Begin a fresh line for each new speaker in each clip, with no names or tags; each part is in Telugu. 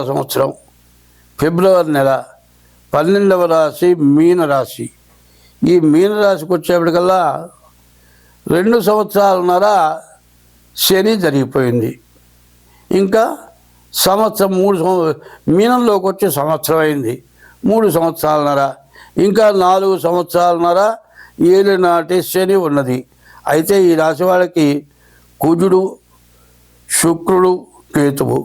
సంవత్సరం ఫిబ్రవరి నెల 12వ రాశి మీనరాశి. ఈ మీనరాశికి వచ్చేప్పటికల్లా 2 సంవత్సరాలున్నర శని జరిగిపోయింది. ఇంకా సంవత్సరం 3 మీనంలోకి వచ్చి సంవత్సరం అయింది. 3 సంవత్సరాలున్నర, ఇంకా 4 సంవత్సరాలున్నర ఏలినాటి శని ఉన్నది. అయితే ఈ రాశి వాళ్ళకి కుజుడు, శుక్రుడు, కేతువు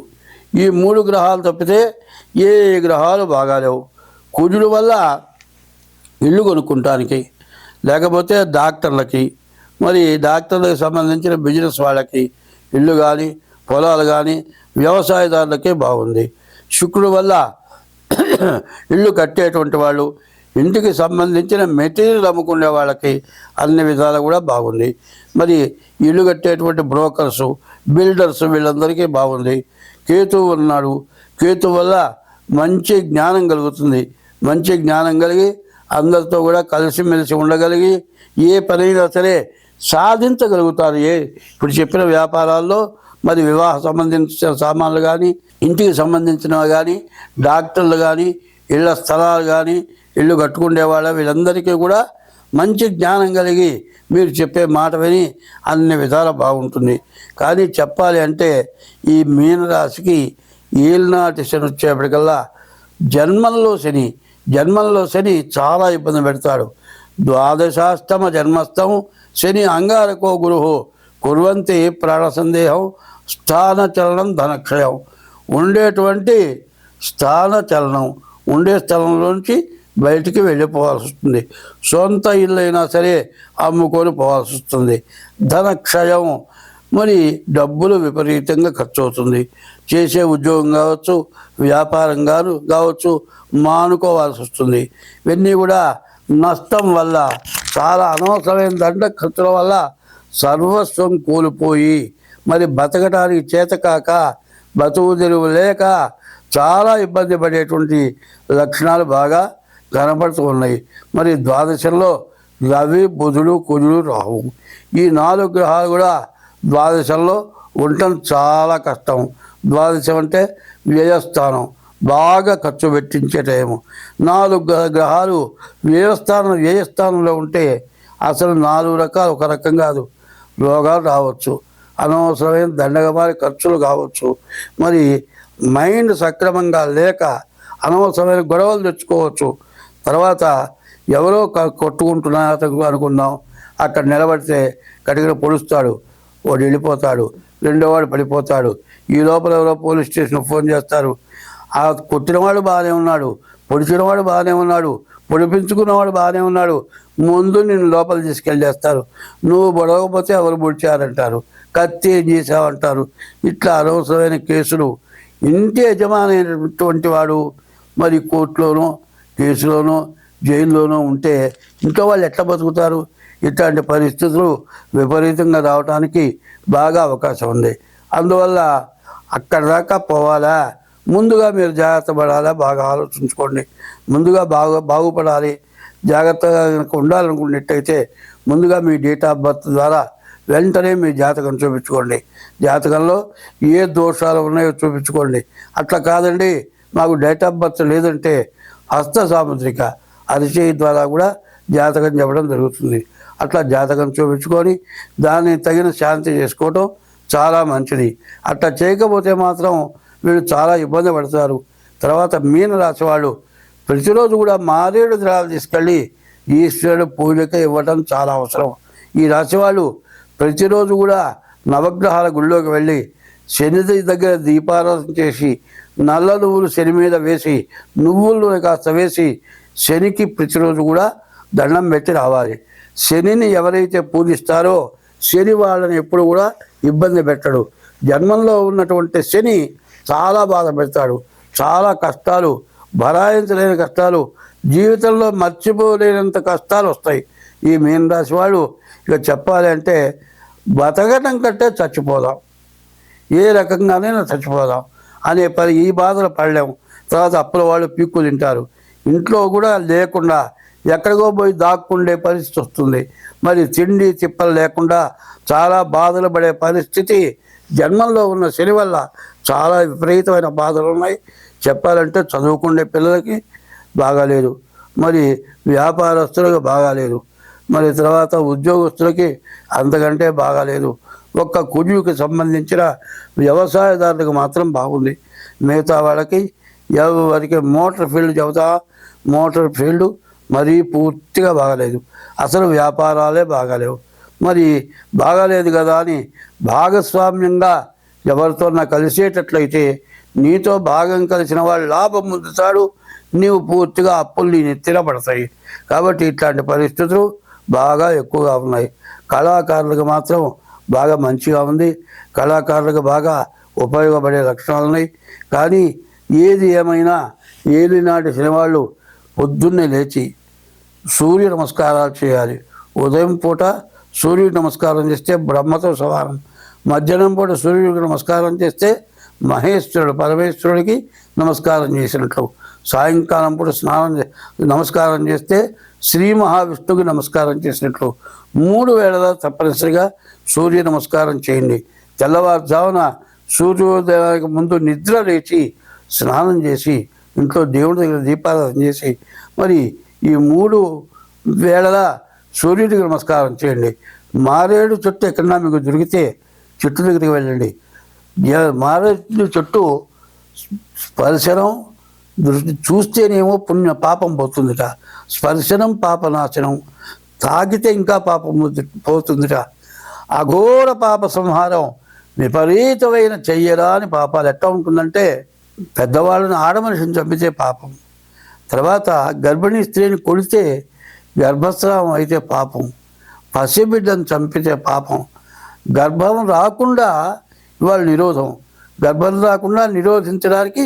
ఈ 3 గ్రహాలు తప్పితే ఏ గ్రహాలు బాగాలేవు. కుజుడు వల్ల ఇల్లు కొనుక్కుంటానికి, లేకపోతే డాక్టర్లకి, మరి డాక్టర్లకు సంబంధించిన బిజినెస్ వాళ్ళకి ఇల్లు కానీ పొలాలు కానీ వ్యవసాయదారులకే బాగుంది. శుక్రుడు వల్ల ఇల్లు కట్టేటువంటి వాళ్ళు, ఇంటికి సంబంధించిన మెటీరియల్ అమ్ముకునే వాళ్ళకి అన్ని విధాలు కూడా బాగుంది. మరి ఇల్లు కట్టేటువంటి బ్రోకర్సు, బిల్డర్స్ వీళ్ళందరికీ బాగుంది. కేతువు ఉన్నాడు. కేతువు వల్ల మంచి జ్ఞానం కలుగుతుంది. మంచి జ్ఞానం కలిగి అందరితో కూడా కలిసిమెలిసి ఉండగలిగి ఏ పనైనా సరే సాధించగలుగుతారు. ఇప్పుడు చెప్పిన వ్యాపారాల్లో మరి వివాహ సంబంధించిన సామాన్లు కానీ, ఇంటికి సంబంధించినవి కానీ, డాక్టర్లు కానీ, ఇళ్ళ స్థలాలు కానీ, ఇల్లు కట్టుకునేవాళ్ళ వీళ్ళందరికీ కూడా మంచి జ్ఞానం కలిగి మీరు చెప్పే మాట విని అన్ని విధాలు బాగుంటుంది. కానీ చెప్పాలి అంటే ఈ మీనరాశికి ఏలినాటి శని వచ్చేప్పటికల్లా జన్మంలో శని చాలా ఇబ్బంది పెడతాడు. ద్వాదశాష్టమ జన్మస్థం శని అంగారకో గురువు కుర్వంతి ప్రాణ సందేహం స్థానచలనం ధనక్షయం. ఉండేటువంటి స్థానచలనం, ఉండే స్థలంలోంచి బయటికి వెళ్ళిపోవాల్సి వస్తుంది. సొంత ఇల్లు అయినా సరే అమ్ముకొని పోవాల్సి వస్తుంది. ధనక్షయం, మరి డబ్బులు విపరీతంగా ఖర్చు అవుతుంది. చేసే ఉద్యోగం కావచ్చు, వ్యాపారం కావచ్చు, మానుకోవాల్సి వస్తుంది. ఇవన్నీ కూడా నష్టం వల్ల, చాలా అనవసరమైన దండ ఖర్చుల వల్ల సర్వస్వం కోల్పోయి మరి బతకడానికి చేతకాక, బతుకు తెరువు లేక చాలా ఇబ్బంది పడేటువంటి లక్షణాలు బాగా కనపడుతూ ఉన్నాయి. మరి ద్వాదశంలో రవి, బుధుడు, కుజుడు, రాహు ఈ 4 గ్రహాలు కూడా ద్వాదశంలో ఉండటం చాలా కష్టం. ద్వాదశం అంటే వ్యయస్థానం, బాగా ఖర్చు పెట్టించే టైము. 4 గ్రహాలు వ్యయస్థానంలో ఉంటే అసలు 4 రకాలు, ఒక రకం కాదు, రోగాలు రావచ్చు, అనవసరమైన దండగమారి ఖర్చులు కావచ్చు, మరి మైండ్ సక్రమంగా లేక అనవసరమైన గొడవలు తెచ్చుకోవచ్చు. తర్వాత ఎవరో కొట్టుకుంటున్నారు అనుకుందాం, అక్కడ నిలబడితే కటికన పొడుస్తాడు, వాడు వెళ్ళిపోతాడు, రెండోవాడు పడిపోతాడు. ఈ లోపల ఎవరో పోలీస్ స్టేషన్ ఫోన్ చేస్తారు. ఆ కొట్టినవాడు బాగానే ఉన్నాడు, పొడిచినవాడు బాగానే ఉన్నాడు, పొడిపించుకున్నవాడు బాగానే ఉన్నాడు, ముందు నిన్ను లోపల తీసుకెళ్ళేస్తారు. నువ్వు పొడవకపోతే ఎవరు పొడిచారంటారు, కత్తి ఏం చేసావంటారు. ఇట్లా అనవసరమైన కేసులు. ఇంటి యజమానైనటువంటి వాడు మరి కోర్టులోనో, కేసులోనో, జైల్లోనో ఉంటే ఇంట్లో వాళ్ళు ఎట్లా బతుకుతారు? ఇట్లాంటి పరిస్థితులు విపరీతంగా రావడానికి బాగా అవకాశం ఉంది. అందువల్ల అక్కడ దాకా పోవాలా, ముందుగా మీరు జాగ్రత్త పడాలా, బాగా ఆలోచించుకోండి. ముందుగా బాగుపడాలి, జాగ్రత్తగా ఉండాలనుకున్నట్టయితే ముందుగా మీ డేట్ ఆఫ్ బర్త్ ద్వారా వెంటనే మీ జాతకం చూపించుకోండి. జాతకంలో ఏ దోషాలు ఉన్నాయో చూపించుకోండి. అట్లా కాదండి మాకు డేట్ ఆఫ్ బర్త్ లేదంటే హస్త సాముద్రిక అరిచేయి ద్వారా కూడా జాతకం చెప్పడం జరుగుతుంది. అట్లా జాతకం చూపించుకొని దాన్ని తగిన శాంతి చేసుకోవటం చాలా మంచిది. అట్లా చేయకపోతే మాత్రం వీళ్ళు చాలా ఇబ్బంది పడతారు. తర్వాత మీనరాశి వాళ్ళు ప్రతిరోజు కూడా మారేడు ద్రాలు తీసుకెళ్ళి ఈశ్వరుడు పూజకి ఇవ్వటం చాలా అవసరం. ఈ రాశి వాళ్ళు ప్రతిరోజు కూడా నవగ్రహాల గుళ్ళోకి వెళ్ళి శని దగ్గర దీపారాధన చేసి నల్ల నువ్వులు శని మీద వేసి, నువ్వులు కాస్త వేసి శనికి ప్రతిరోజు కూడా దండం పెట్టి రావాలి. శనిని ఎవరైతే పూజిస్తారో శని వాళ్ళని ఎప్పుడు కూడా ఇబ్బంది పెట్టడు. జన్మంలో ఉన్నటువంటి శని చాలా బాధ పెడతాడు. చాలా కష్టాలు, భరాయించలేని కష్టాలు, జీవితంలో మర్చిపోలేనంత కష్టాలు వస్తాయి. ఈ మీనరాశి వాళ్ళు ఇక చెప్పాలి అంటే బతకడం కంటే చచ్చిపోదాం, ఏ రకంగానైనా చచ్చిపోదాం అనే ఈ బాధలు పడలేము. తర్వాత అప్పుల వాళ్ళు పీక్కు తింటారు. ఇంట్లో కూడా లేకుండా ఎక్కడికో పోయి దాక్కుండే పరిస్థితి వస్తుంది. మరి తిండి తిప్పలు లేకుండా చాలా బాధలు పడే పరిస్థితి జన్మంలో ఉన్న శని వల్ల చాలా విపరీతమైన బాధలు ఉన్నాయి. చెప్పాలంటే చదువుకునే పిల్లలకి బాగాలేదు, మరి వ్యాపారస్తులకు బాగాలేదు, మరి తర్వాత ఉద్యోగస్తులకి అంతకంటే బాగాలేదు. ఒక్క కుజుకి సంబంధించిన వ్యవసాయదారులకు మాత్రం బాగుంది. మిగతా వాళ్ళకి ఎవరికి మోటార్ ఫీల్డ్ చెబుతా, మోటార్ ఫీల్డ్ మరీ పూర్తిగా బాగాలేదు. అసలు వ్యాపారాలే బాగాలేవు. మరి బాగాలేదు కదా అని భాగస్వామ్యంగా ఎవరితోన్నా కలిసేటట్లయితే నీతో భాగం కలిసిన వాళ్ళు లాభం పొందుతాడు, నీవు పూర్తిగా అప్పులు నీ నెత్తిన పడతాయి. కాబట్టి ఇట్లాంటి పరిస్థితులు బాగా ఎక్కువగా ఉన్నాయి. కళాకారులకు మాత్రం బాగా మంచిగా ఉంది. కళాకారులకు బాగా ఉపయోగపడే లక్షణాలు ఉన్నాయి. కానీ ఏది ఏమైనా ఏలినాటి శనివాళ్ళు పొద్దున్నే లేచి సూర్య నమస్కారాలు చేయాలి. ఉదయం పూట సూర్యుడికి నమస్కారం చేస్తే బ్రహ్మతో సమానం. మధ్యాహ్నం పూట సూర్యుడికి నమస్కారం చేస్తే మహేశ్వరుడు పరమేశ్వరుడికి నమస్కారం చేసినట్లు. సాయంకాలం పూట నమస్కారం చేస్తే శ్రీ మహావిష్ణువుకి నమస్కారం చేసినట్లు. 3 వేళలా తప్పనిసరిగా సూర్య నమస్కారం చేయండి. తెల్లవారుజామున సూర్యోదయానికి ముందు నిద్ర లేచి స్నానం చేసి ఇంట్లో దేవుడి దగ్గర దీపారాధన చేసి మరి ఈ 3 వేళలా సూర్యుడికి నమస్కారం చేయండి. మారేడు చెట్టు ఎక్కడన్నా మీకు దొరికితే చెట్టు దగ్గరికి వెళ్ళండి. మారేడు చెట్టు స్పర్శనం చూస్తేనేమో పుణ్య పాపం పోతుందిట. స్పర్శనం పాపనాశనం, తాకితే ఇంకా పాపం పోతుందిట. అఘోర పాప సంహారం, విపరీతమైన చెయ్యరాని పాపాలు. ఎట్లా ఉంటుందంటే పెద్దవాళ్ళని ఆడమనిషిని చంపితే పాపం, తర్వాత గర్భిణీ స్త్రీని కొడితే గర్భస్రావం అయితే పాపం, పసిబిడ్డను చంపితే పాపం, గర్భం రాకుండా ఇవాళ నిరోధం, గర్భం రాకుండా నిరోధించడానికి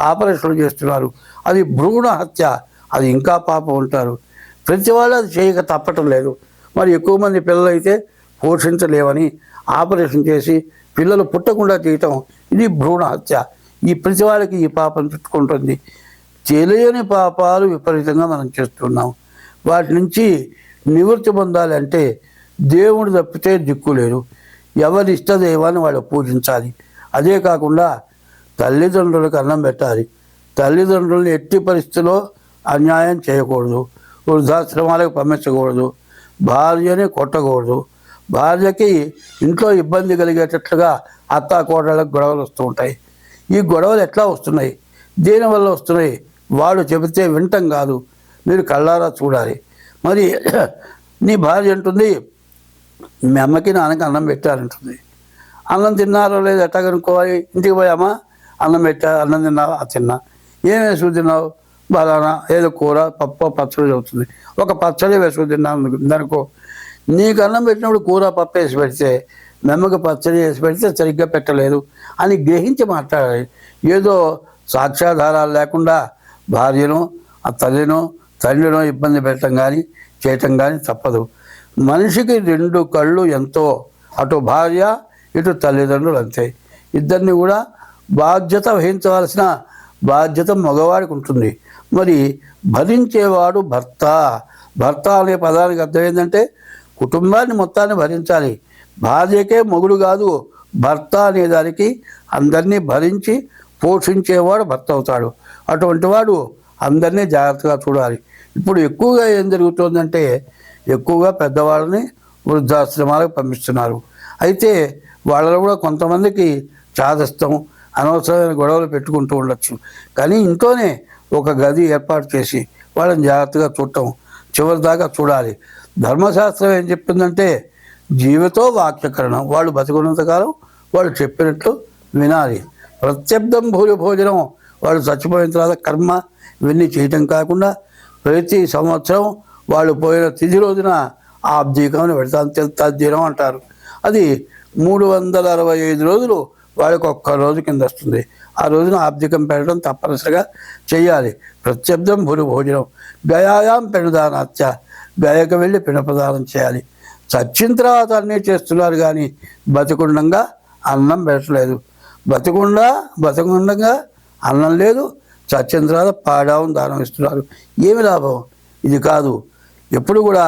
ఆపరేషన్లు చేస్తున్నారు. అది భ్రూణ హత్య, అది ఇంకా పాపం ఉంటారు. ప్రతి వాళ్ళు అది చేయక తప్పటం లేదు. మరి ఎక్కువ మంది పిల్లలు అయితే పోషించలేవని ఆపరేషన్ చేసి పిల్లలు పుట్టకుండా చేయటం, ఇది భ్రూణ హత్య. ఈ ప్రతి వాళ్ళకి ఈ పాపం చుట్టుకుంటుంది. తెలియని పాపాలు విపరీతంగా మనం చేస్తున్నాం. వాటి నుంచి నివృత్తి పొందాలంటే దేవుడు తప్పితే దిక్కు లేదు. ఎవరి ఇష్టదైవాన్ని వాళ్ళు పూజించాలి. అదే కాకుండా తల్లిదండ్రులకు అన్నం పెట్టాలి. తల్లిదండ్రులను ఎట్టి పరిస్థితిలో అన్యాయం చేయకూడదు, వృద్ధాశ్రమాలకు పంపించకూడదు, భార్యని కొట్టకూడదు. భార్యకి ఇంట్లో ఇబ్బంది కలిగేటట్లుగా అత్తాకోడళ్ళకు గొడవలు వస్తూ ఉంటాయి. ఈ గొడవలు ఎట్లా వస్తున్నాయి, దేనివల్ల వస్తున్నాయి? వాళ్ళు చెబితే వింటం కాదు, మీరు కళ్ళారా చూడాలి. మరి నీ భార్య అంటుంది, మీ అమ్మకి నాన్నకి అన్నం పెట్టారంటుంది. అన్నం తిన్నారో లేదు ఎట్టా కనుక్కోవాలి? ఇంటికి పోయామా, అన్నం పెట్టా, అన్నం తిన్నావా? తిన్నా. ఏం వేసుకు తిన్నావు? బలానా ఏదో కూర పప్పు పచ్చడి అవుతుంది. ఒక పచ్చడి వేసుకు తిన్నాను అనుకో, నీకు అన్నం పెట్టినప్పుడు కూర పప్పు వేసి పెడితే మెమ్మకి పచ్చడి వేసి పెడితే సరిగ్గా పెట్టలేదు అని గ్రహించి మాట్లాడాలి. ఏదో సాక్ష్యాధారాలు లేకుండా భార్యను ఆ తల్లినో తండ్రినో ఇబ్బంది పెట్టడం కానీ చేయటం కానీ తప్పదు. మనిషికి 2 కళ్ళు ఎంతో, అటు భార్య ఇటు తల్లిదండ్రులు అంతే. ఇద్దరిని కూడా బాధ్యత వహించవలసిన బాధ్యత మగవాడికి ఉంటుంది. మరి భరించేవాడు భర్త. భర్త అనే పదానికి అర్థం ఏంటంటే కుటుంబాన్ని మొత్తాన్ని భరించాలి. భార్యకే మొగుడు కాదు, భర్త అనేదానికి అందరినీ భరించి పోషించేవాడు భర్త అవుతాడు. అటువంటి వాడు అందరినీ జాగ్రత్తగా చూడాలి. ఇప్పుడు ఎక్కువగా ఏం జరుగుతుందంటే ఎక్కువగా పెద్దవాళ్ళని వృద్ధాశ్రమాలకు పంపిస్తున్నారు. అయితే వాళ్ళలో కూడా కొంతమందికి చాదస్తం, అనవసరమైన గొడవలు పెట్టుకుంటూ ఉండొచ్చు. కానీ ఇంట్లోనే ఒక గది ఏర్పాటు చేసి వాళ్ళని జాగ్రత్తగా చూడటం, చివరి దాకా చూడాలి. ధర్మశాస్త్రం ఏం చెప్తుందంటే జీవితో వాక్యకరణం, వాళ్ళు బతికున్నంతకాలం వాళ్ళు చెప్పినట్లు వినాలి. ప్రత్యబ్దం భోజనం, వాళ్ళు చచ్చిపోయిన తర్వాత కర్మ ఇవన్నీ చేయటం కాకుండా ప్రతి సంవత్సరం వాళ్ళు పోయిన తిథి రోజున ఆబ్దీకం పెడతాను, తద్దినం అంటారు. అది 365 రోజులు వాళ్ళకి ఒక్క రోజు కింద వస్తుంది. ఆ రోజున ఆబ్దికం పెట్టడం తప్పనిసరిగా చేయాలి. ప్రత్యబ్దం భోజనం, గయాయాం పెనుదానాత్య, గయకు వెళ్ళి పినప్రదానం చేయాలి. చచ్చిన తర్వాత అన్నీ చేస్తున్నారు కానీ బతికుండంగా అన్నం పెట్టలేదు. బతికుండగా అన్నం లేదు, చచ్చిన తర్వాత పాడావం దానం ఇస్తున్నారు. ఏమి లాభం? ఇది కాదు. ఎప్పుడు కూడా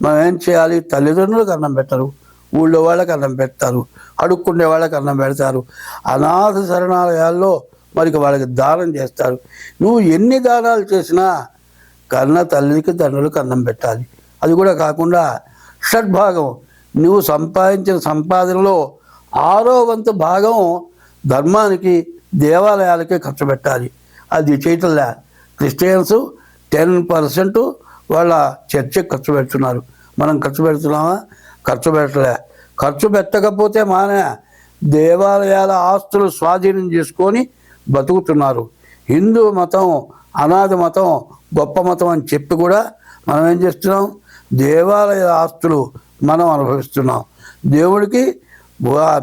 మనం ఏం చేయాలి, తల్లిదండ్రులకు అన్నం పెట్టరు, ఊళ్ళో వాళ్ళకి అన్నం పెడతారు, అడుక్కుండే వాళ్ళకి అన్నం పెడతారు, అనాథ శరణాలయాల్లో మరి వాళ్ళకి దానం చేస్తారు. నువ్వు ఎన్ని దానాలు చేసినా కన్న తల్లికి తండ్రులకు అన్నం పెట్టాలి. అది కూడా కాకుండా షడ్భాగం నువ్వు సంపాదించిన సంపాదనలో 6వ వంతు భాగం ధర్మానికి దేవాలయాలకే ఖర్చు పెట్టాలి. అది చేయటంలే. క్రిస్టియన్స్ 10% వాళ్ళ చర్చకి ఖర్చు పెడుతున్నారు. మనం ఖర్చు పెడుతున్నామా? ఖర్చు పెట్టలే. ఖర్చు పెట్టకపోతే మానే దేవాలయాల ఆస్తులు స్వాధీనం చేసుకొని బతుకుతున్నారు. హిందూ మతం అనాథ మతం, గొప్ప మతం అని చెప్పి కూడా మనం ఏం చేస్తున్నాం, దేవాలయ ఆస్తులు మనం అనుభవిస్తున్నాం. దేవుడికి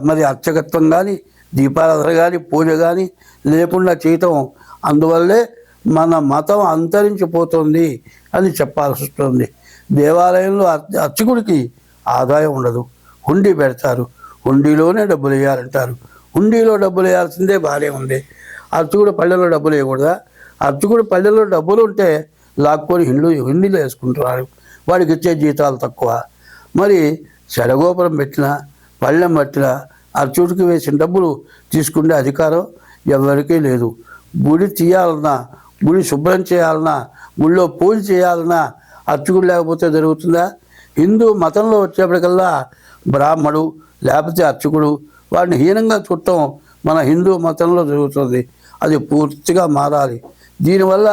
మరి అర్చకత్వం కానీ, దీపారాధన కానీ, పూజ కానీ లేకుండా చేయటం, అందువల్లే మన మతం అంతరించిపోతుంది అని చెప్పాల్సి వస్తుంది. దేవాలయంలో అర్చకుడికి ఆదాయం ఉండదు, హుండీ పెడతారు, హుండీలోనే డబ్బులు వేయాలంటారు. హుండీలో డబ్బులు వేయాల్సిందే బాగానే ఉంది. అర్చకుడు పల్లెల్లో డబ్బులు వేయకూడదా? అర్చకుడు పల్లెల్లో డబ్బులు ఉంటే లాక్కొని హుండీలో వేసుకుంటున్నారు. వాడికి ఇచ్చే జీతాలు తక్కువ. మరి శడగోపురం పెట్టినా, పళ్ళెం పట్టినా అర్చకుడికి వేసిన డబ్బులు తీసుకునే అధికారం ఎవరికీ లేదు. గుడి తీయాలన్నా, గుడి శుభ్రం చేయాలన్నా, గుడిలో పూజ చేయాలన్నా అర్చకుడు లేకపోతే జరుగుతుందా? హిందూ మతంలో వచ్చేప్పటికల్లా బ్రాహ్మడు లేకపోతే అర్చకుడు వాడిని హీనంగా చూడటం మన హిందూ మతంలో జరుగుతుంది. అది పూర్తిగా మారాలి. దీనివల్ల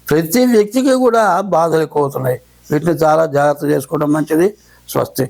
ప్రతి వ్యక్తికి కూడా బాధలు ఎక్కువ అవుతున్నాయి. వీటిని చాలా జాగ్రత్త చేసుకోవడం మంచిది. స్వస్తి.